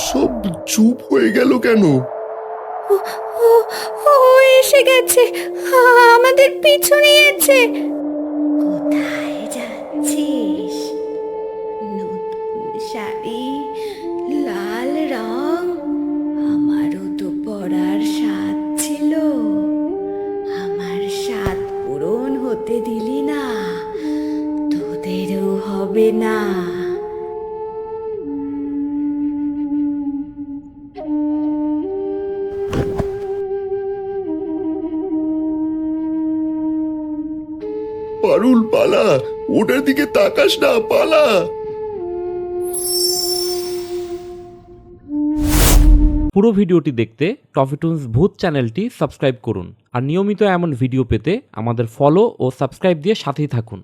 সব চুপ হয়ে গেল কেন? ও ও ও এসে গেছে, আমাদের পিছু নিয়েছে। কোথায় যাচ্ছিস? নতুন শাড়ি, লাল রং, আমারও তো পরার স্বাদ ছিল। আমার স্বাদ পূরণ হতে দিলি না, তোদেরও হবে না। পারুল পালা, ওটার দিকে তাকাস না, পালা। পুরো ভিডিওটি দেখতে টফি টুনস ভূত চ্যানেলটি সাবস্ক্রাইব করুন আর নিয়মিত এমন ভিডিও পেতে আমাদের ফলো ও সাবস্ক্রাইব দিয়ে সাথেই থাকুন।